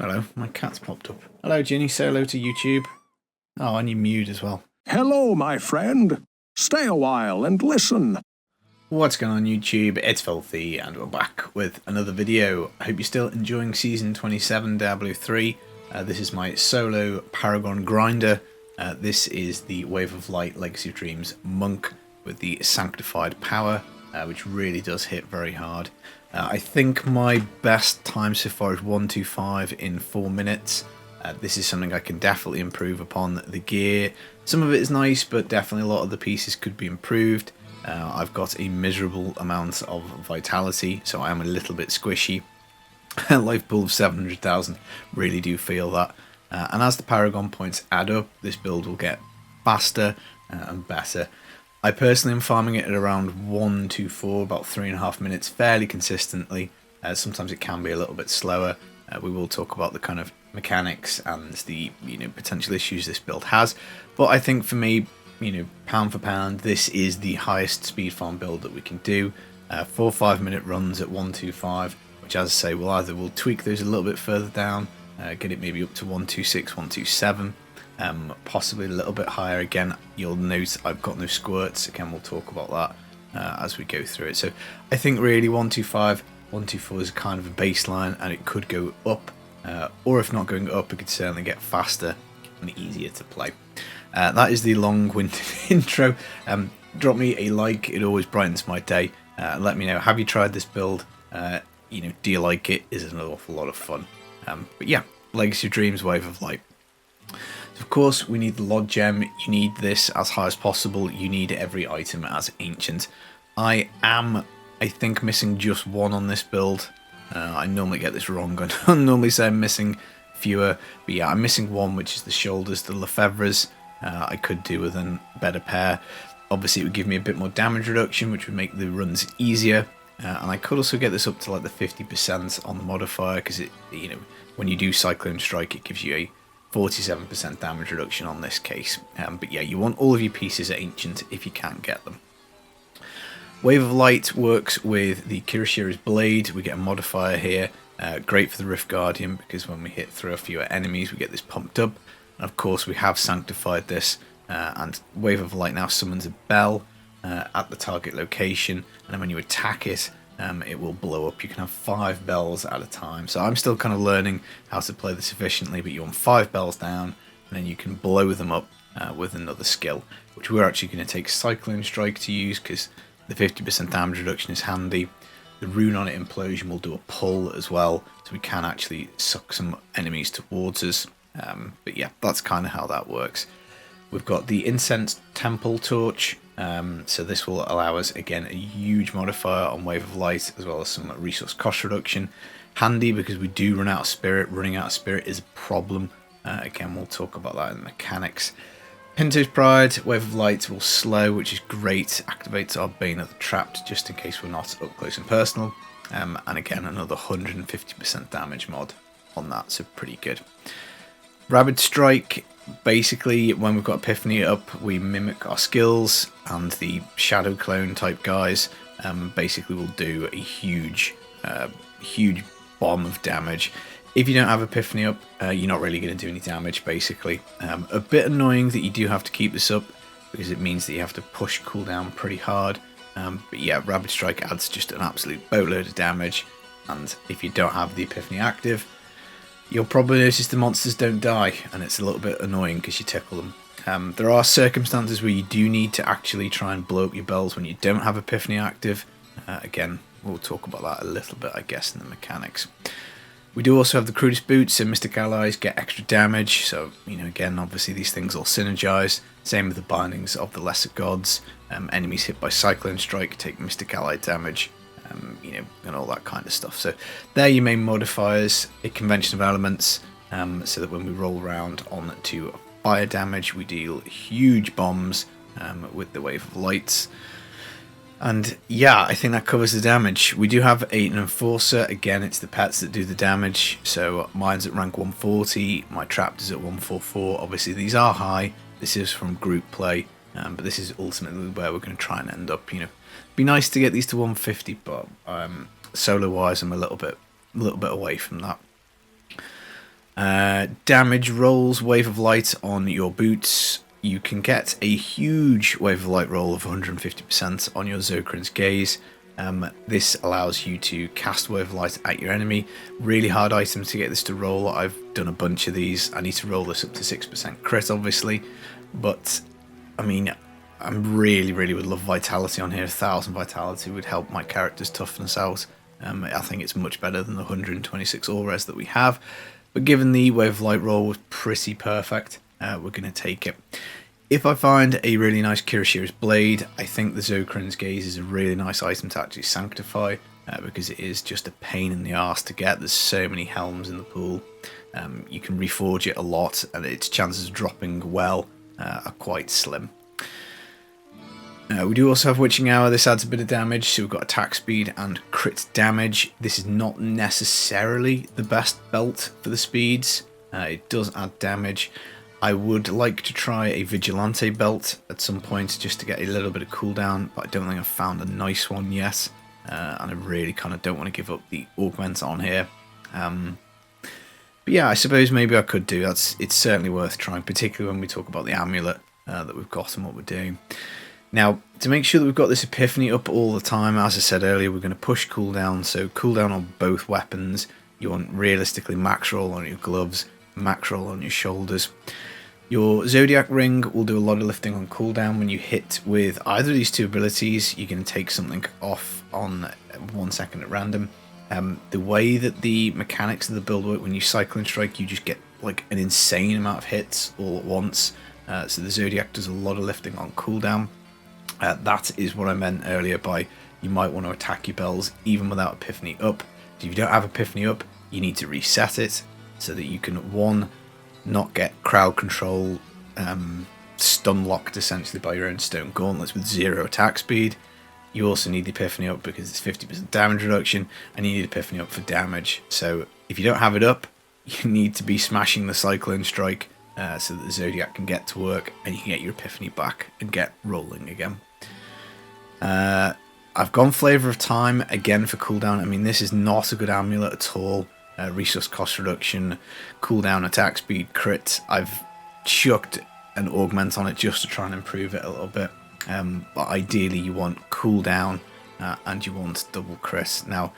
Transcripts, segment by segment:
Hello, my cat's popped up. Hello, Ginny. Say hello to YouTube. Oh, and you mute as well. Hello, my friend. Stay a while and listen. What's going on, YouTube? It's Filthy, and we're back with another video. I hope you're still enjoying Season 27 Diablo 3. This is my solo paragon grinder. This is the Wave of Light Legacy of Dreams monk with the Sanctified power, which really does hit very hard. I think my best time so far is 125 in 4 minutes. This is something I can definitely improve upon. The gear, some of it is nice, but definitely a lot of the pieces could be improved. I've got a miserable amount of vitality, so I am a little bit squishy. Life pool of 700,000, really do feel that. And as the paragon points add up, this build will get faster and better. I personally am farming it at around 124, about 3.5 minutes, fairly consistently. Sometimes it can be a little bit slower. We will talk about the kind of mechanics and the potential issues this build has. But I think for me, pound for pound, this is the highest speed farm build that we can do. 4 5-minute runs at 125, which, as I say, we'll tweak those a little bit further down, get it maybe up to 126, 127. Possibly a little bit higher. Again, you'll note I've got no squirts. Again, we'll talk about that as we go through it. So I think really 125, 124 is kind of a baseline, and it could go up, or if not going up, it could certainly get faster and easier to play. That is the long-winded intro. Drop me a like, it always brightens my day. Let me know, have you tried this build? Do you like it? Is it an awful lot of fun? But yeah, Legacy of Dreams, Wave of Light. Of course, we need the LOD gem. You need this as high as possible. You need every item as ancient. I think, missing just one on this build. I normally get this wrong. I normally say I'm missing fewer, but yeah, I'm missing one, which is the shoulders, the Lefebvre's. I could do with a better pair. Obviously, it would give me a bit more damage reduction, which would make the runs easier. And I could also get this up to like the 50% on the modifier, because when you do Cyclone Strike, it gives you a 47% damage reduction on this case. But yeah, you want all of your pieces at ancient if you can't get them. Wave of Light works with the Kirishira's Blade. We get a modifier here. Great for the Rift Guardian, because when we hit through a few enemies, we get this pumped up. And of course, we have sanctified this, and Wave of Light now summons a bell at the target location, and then when you attack it, it will blow up. You can have 5 bells at a time. So I'm still kind of learning how to play this efficiently, but you want 5 bells down, and then you can blow them up with another skill, which we're actually going to take Cyclone Strike to use, because the 50% damage reduction is handy. The rune on it, Implosion, will do a pull as well, so we can actually suck some enemies towards us. But yeah, that's kind of how that works. We've got the Incense Temple Torch. So this will allow us, again, a huge modifier on Wave of Light, as well as some resource cost reduction. Handy because we do run out of spirit. Running out of spirit is a problem. Again, we'll talk about that in the mechanics. Pinto's Pride, Wave of Light will slow, which is great. Activates our Bane of the Trapped, just in case we're not up close and personal. And again, another 150% damage mod on that, so pretty good. Rabid Strike. Basically, when we've got Epiphany up, we mimic our skills, and the Shadow Clone type guys basically will do a huge bomb of damage. If you don't have Epiphany up, you're not really going to do any damage, basically. A bit annoying that you do have to keep this up, because it means that you have to push cooldown pretty hard. But yeah, Rabid Strike adds just an absolute boatload of damage, and if you don't have the Epiphany active, you'll probably notice the monsters don't die, and it's a little bit annoying because you tickle them. There are circumstances where you do need to actually try and blow up your bells when you don't have Epiphany active. Again, we'll talk about that a little bit, I guess, in the mechanics. We do also have the Crudest Boots, and Mystic Allies get extra damage, so, again, obviously these things all synergize. Same with the Bindings of the Lesser Gods. Enemies hit by Cyclone Strike take Mystic Ally damage. And all that kind of stuff. So they're your main modifiers. A convention of elements, so that when we roll around on to fire damage, we deal huge bombs with the Wave of Lights. And yeah, I think that covers the damage. We do have an Enforcer. Again, it's the pets that do the damage. So mine's at rank 140. My Trapped is at 144. Obviously, these are high. This is from group play. But this is ultimately where we're going to try and end up. Be nice to get these to 150, but solo wise I'm a little bit away from that. Damage rolls, Wave of Light on your boots. You can get a huge Wave of Light roll of 150% on your Zokrin's Gaze. This allows you to cast Wave of Light at your enemy. Really hard item to get this to roll. I've done a bunch of these. I need to roll this up to 6% crit, obviously. But, I mean, I really would love Vitality on here. 1000 Vitality would help my character's toughness out. I think it's much better than the 126 all-res that we have. But given the Wave of Light roll was pretty perfect, we're going to take it. If I find a really nice Kirishira's Blade, I think the Zokrin's Gaze is a really nice item to actually sanctify, because it is just a pain in the arse to get. There's so many helms in the pool. You can reforge it a lot, and its chances of dropping well are quite slim. We do also have Witching Hour. This adds a bit of damage, so we've got attack speed and crit damage. This is not necessarily the best belt for the speeds. It does add damage. I would like to try a Vigilante belt at some point just to get a little bit of cooldown, but I don't think I've found a nice one yet. And I really kind of don't want to give up the augment on here. But yeah, I suppose maybe I could do. It's certainly worth trying, particularly when we talk about the amulet that we've got and what we're doing. Now, to make sure that we've got this epiphany up all the time, as I said earlier, we're going to push cooldown. So cooldown on both weapons. You want realistically max roll on your gloves, max roll on your shoulders. Your Zodiac Ring will do a lot of lifting on cooldown. When you hit with either of these two abilities, you're going to take something off on 1 second at random. The way that the mechanics of the build work, when you Cyclone Strike, you just get like an insane amount of hits all at once. So the Zodiac does a lot of lifting on cooldown. That is what I meant earlier by you might want to attack your bells even without Epiphany up. If you don't have Epiphany up, you need to reset it so that you can, one, not get crowd control stun locked essentially by your own stone gauntlets with 0 attack speed. You also need the Epiphany up because it's 50% damage reduction, and you need Epiphany up for damage. So if you don't have it up, you need to be smashing the Cyclone Strike so that the Zodiac can get to work and you can get your Epiphany back and get rolling again. I've gone Flavour of Time again for cooldown. I mean, this is not a good amulet at all. Resource cost reduction, cooldown, attack speed, crit. I've chucked an augment on it just to try and improve it a little bit. But ideally you want cooldown and you want double crit. Now,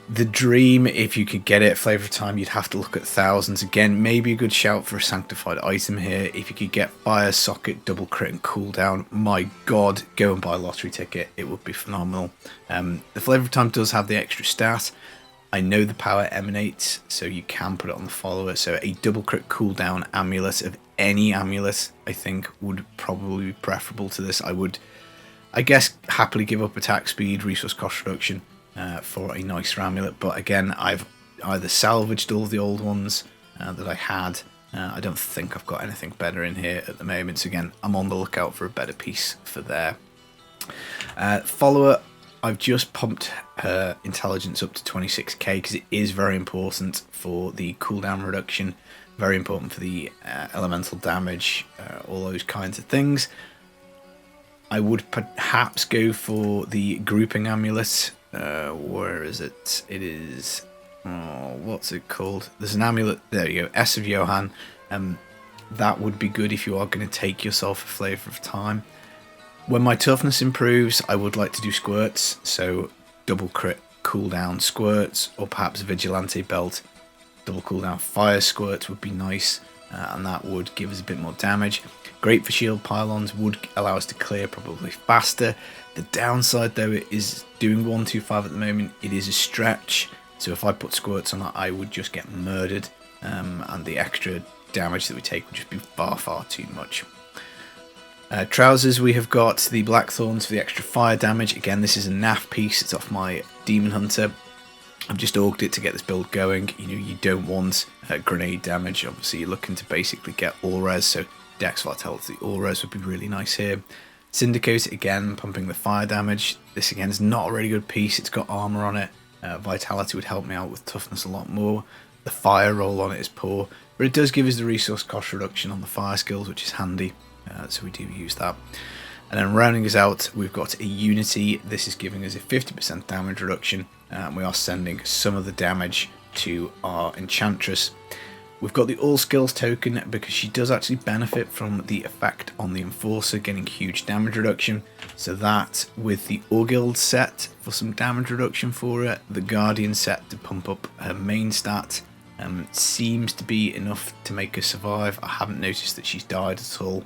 the dream, if you could get it, Flavour of Time, you'd have to look at thousands. Again, maybe a good shout for a sanctified item here. If you could get Fire, Socket, double crit and cooldown, my god, go and buy a lottery ticket. It would be phenomenal. The Flavour of Time does have the extra stat. I know the power emanates, so you can put it on the follower. So a double crit cooldown amulet of any amulet, I think, would probably be preferable to this. I would, I guess, happily give up attack speed, resource cost reduction for a nicer amulet. But again, I've either salvaged all of the old ones that I had. I don't think I've got anything better in here at the moment. So again, I'm on the lookout for a better piece for there. Follower, I've just pumped her intelligence up to 26k because it is very important for the cooldown reduction, very important for the elemental damage, all those kinds of things. I would perhaps go for the grouping amulet. Where is it? It is, oh, what's it called? There's an amulet, there you go, S of Johann. That would be good if you are going to take yourself a Flavour of Time. When my toughness improves, I would like to do squirts, so double crit cooldown squirts, or perhaps Vigilante belt, double cooldown fire squirts would be nice, and that would give us a bit more damage. Great for shield pylons, would allow us to clear probably faster. The downside though is doing 125 at the moment, it is a stretch, so if I put squirts on that I would just get murdered, and the extra damage that we take would just be far too much. Trousers, we have got the Blackthorns for the extra fire damage. Again, this is a NAF piece, it's off my Demon Hunter. I've just orged it to get this build going. You know, you don't want grenade damage, obviously you're looking to basically get all res, so Dex Vitality all res would be really nice here. Syndicate, again, pumping the fire damage. This again is not a really good piece, it's got armor on it. Vitality would help me out with toughness a lot more. The fire roll on it is poor, but it does give us the resource cost reduction on the fire skills, which is handy. So we do use that. And then rounding us out, we've got a Unity. This is giving us a 50% damage reduction. We are sending some of the damage to our Enchantress. We've got the All Skills token because she does actually benefit from the effect on the Enforcer getting huge damage reduction. So that with the Orgild set for some damage reduction for her, the Guardian set to pump up her main stat seems to be enough to make her survive. I haven't noticed that she's died at all.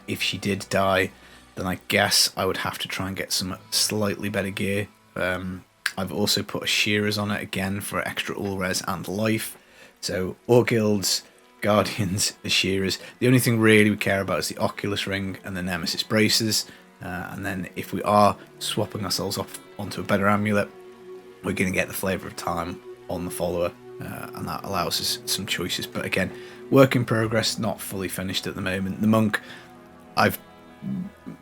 If she did die, then I guess I would have to try and get some slightly better gear. I've also put a Shearers on it again for extra all res and life. So Orgilds, Guardians, the Shearers. The only thing really we care about is the Oculus Ring and the Nemesis Braces. And then if we are swapping ourselves off onto a better amulet, we're going to get the Flavour of Time on the follower. And that allows us some choices. But again, work in progress, not fully finished at the moment. The Monk, I've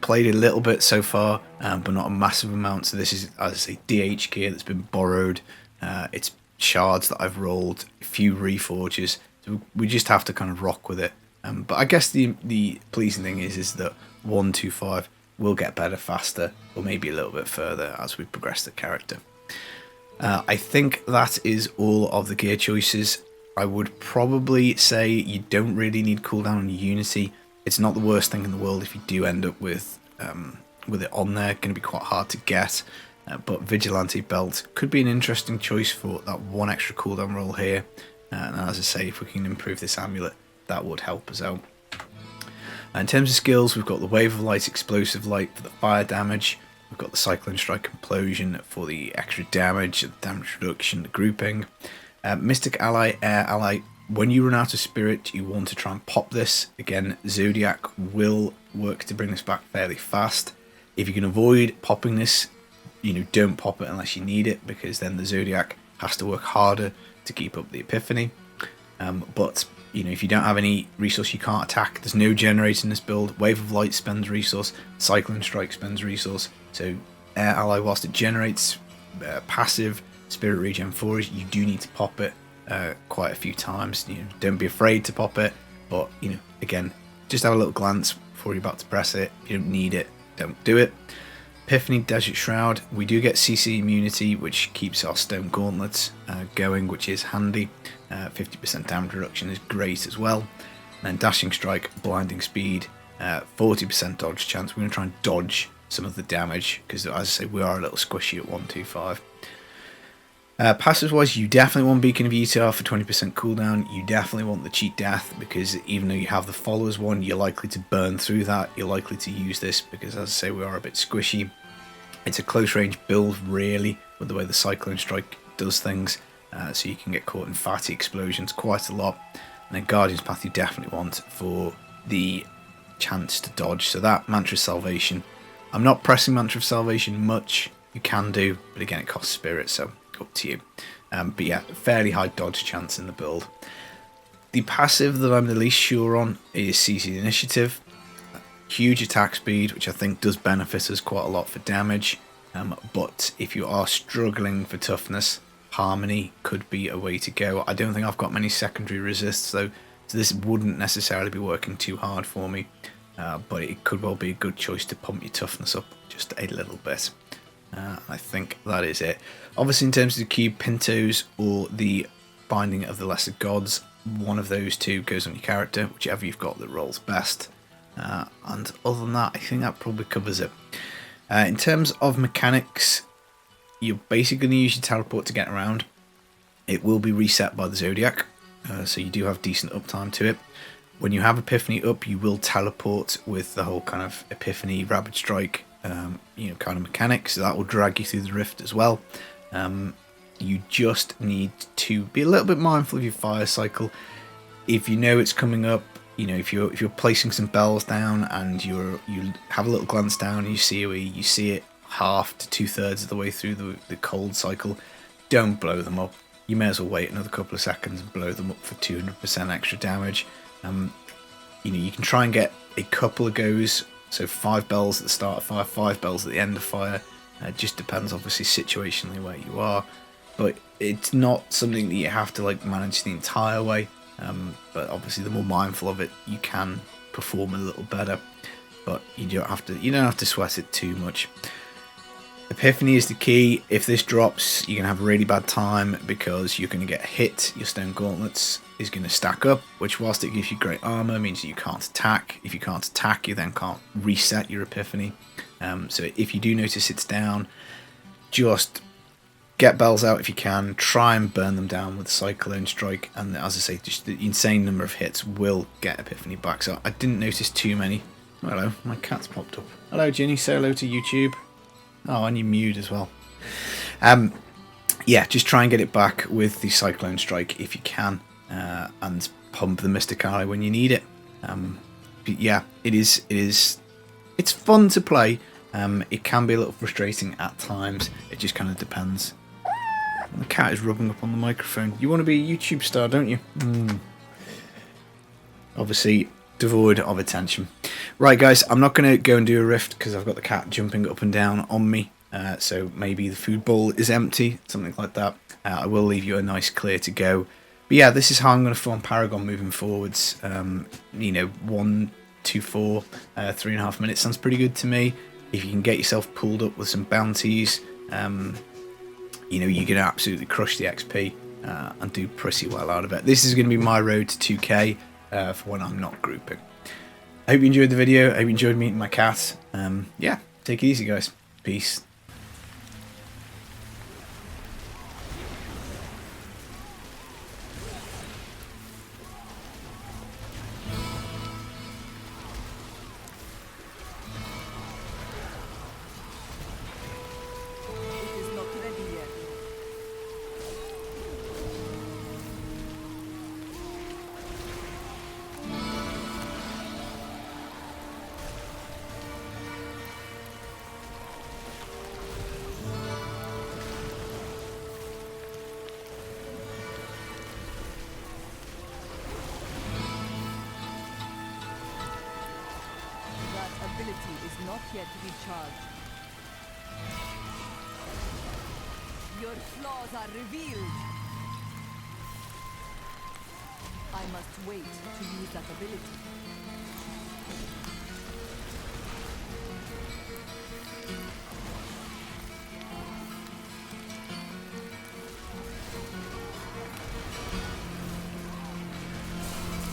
played a little bit so far, but not a massive amount. So this is, as I say, DH gear that's been borrowed. It's shards that I've rolled, a few reforges, so we just have to kind of rock with it. But I guess the pleasing thing is that 125 will get better faster, or maybe a little bit further as we progress the character. I think that is all of the gear choices. I would probably say you don't really need cooldown on Unity. It's not the worst thing in the world if you do end up with it on there. Going to be quite hard to get. But Vigilante Belt could be an interesting choice for that one extra cooldown roll here. And as I say, if we can improve this amulet, that would help us out. In terms of skills, we've got the Wave of Light, Explosive Light for the fire damage. We've got the Cyclone Strike Implosion for the extra damage, the damage reduction, the grouping. Mystic Ally, Air Ally. When you run out of spirit, you want to try and pop this. Again, Zodiac will work to bring this back fairly fast. If you can avoid popping this, don't pop it unless you need it, because then the Zodiac has to work harder to keep up the Epiphany. But if you don't have any resource, you can't attack. There's no generator in this build. Wave of Light spends resource. Cyclone Strike spends resource. So Air Ally, whilst it generates passive Spirit Regen 4s, you do need to pop it quite a few times. Don't be afraid to pop it, but again, just have a little glance before you're about to press it. If you don't need it, don't do it. Epiphany, Desert Shroud. We do get CC immunity, which keeps our Stone Gauntlets going, which is handy. 50% damage reduction is great as well. And then Dashing Strike, Blinding Speed, 40% dodge chance. We're going to try and dodge some of the damage, because as I say, we are a little squishy at 125. Passives wise, you definitely want Beacon of Utah for 20% cooldown. You definitely want the Cheat Death, because even though you have the Followers one, you're likely to burn through that. You're likely to use this because, as I say, we are a bit squishy. It's a close range build, really, with the way the Cyclone Strike does things. So you can get caught in fatty explosions quite a lot. And then Guardian's Path you definitely want for the chance to dodge. So that Mantra of Salvation. I'm not pressing Mantra of Salvation much. You can do, but again, it costs spirit, so up to you. But yeah, fairly high dodge chance in the build. The passive that I'm the least sure on is CC Initiative. Huge attack speed, which I think does benefit us quite a lot for damage. But if you are struggling for toughness, Harmony could be a way to go. I don't think I've got many secondary resists though, so this wouldn't necessarily be working too hard for me. But it could well be a good choice to pump your toughness up just a little bit. I think that is it. Obviously, in terms of the cube, Pintos or the Binding of the Lesser Gods, one of those two goes on your character, whichever you've got that rolls best. And other than that, I think that probably covers it. In terms of mechanics, you're basically going to use your teleport to get around. It will be reset by the Zodiac, so you do have decent uptime to it. When you have Epiphany up, you will teleport with the whole kind of Epiphany, Rapid Strike, kind of mechanics. So that will drag you through the rift as well. You just need to be a little bit mindful of your fire cycle. If you know it's coming up, if you're placing some bells down and you have a little glance down and you see it half to 2/3 of the way through the cold cycle, don't blow them up. You may as well wait another couple of seconds and blow them up for 200% extra damage. You can try and get a couple of goes, so 5 bells at the start of fire, 5 bells at the end of fire. It just depends, obviously, situationally where you are, but it's not something that you have to manage the entire way. But obviously, the more mindful of it, you can perform a little better. But you don't have to sweat it too much. Epiphany is the key. If this drops, you're going to have a really bad time because you're going to get hit. Your Stone Gauntlets is going to stack up, which whilst it gives you great armor, means that you can't attack. If you can't attack, you then can't reset your Epiphany. So if you do notice it's down, just get bells out if you can, try and burn them down with Cyclone Strike, and as I say, just the insane number of hits will get Epiphany back. So I didn't notice too many. Hello, my cat's popped up. Hello Ginny, say hello to YouTube. Oh, and you mute as well. Yeah, just try and get it back with the Cyclone Strike if you can, and pump the Mystic Eye when you need it. But yeah, it's fun to play. It can be a little frustrating at times. It just kind of depends. The cat is rubbing up on the microphone. You want to be a YouTube star, don't you? Obviously, devoid of attention. Right, guys, I'm not going to go and do a rift because I've got the cat jumping up and down on me. So maybe the food bowl is empty, something like that. I will leave you a nice clear to go. But yeah, this is how I'm going to form Paragon moving forwards. 1, 2, 4, 3.5 minutes sounds pretty good to me. If you can get yourself pulled up with some bounties, you can absolutely crush the XP and do pretty well out of it. This is going to be my road to 2k for when I'm not grouping. I hope you enjoyed the video. I hope you enjoyed meeting my cat. Yeah, take it easy, guys. Peace. Is not yet recharged. Your flaws are revealed. I must wait to use that ability.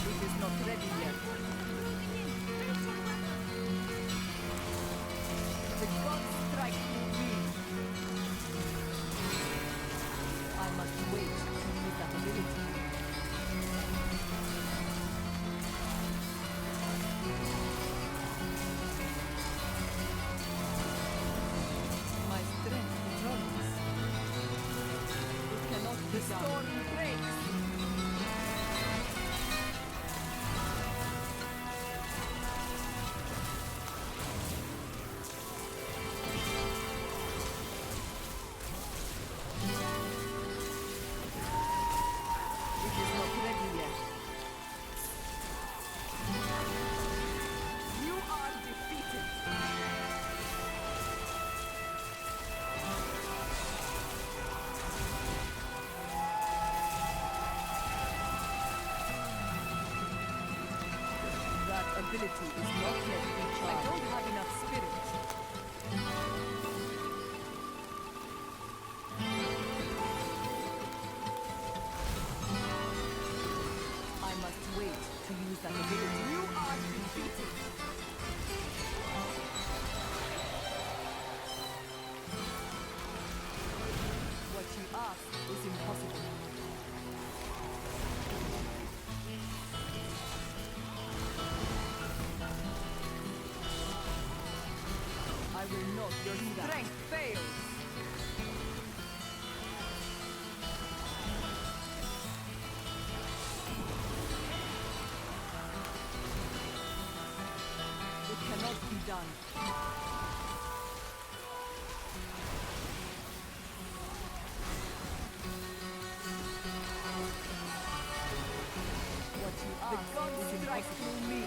It is not ready yet. The gods strike through me. I must wait to use that ability. My strength returns. It cannot be done. The storm breaks. Ability is not yet recharged. I don't have enough spirit. I must wait to use that ability. You are defeated. What you ask is impossible. I will not. Your strength fails. It cannot be done. What you ask, the gods strike through me.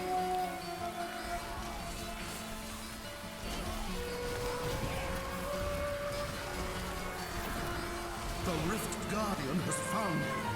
The Rift Guardian has found me.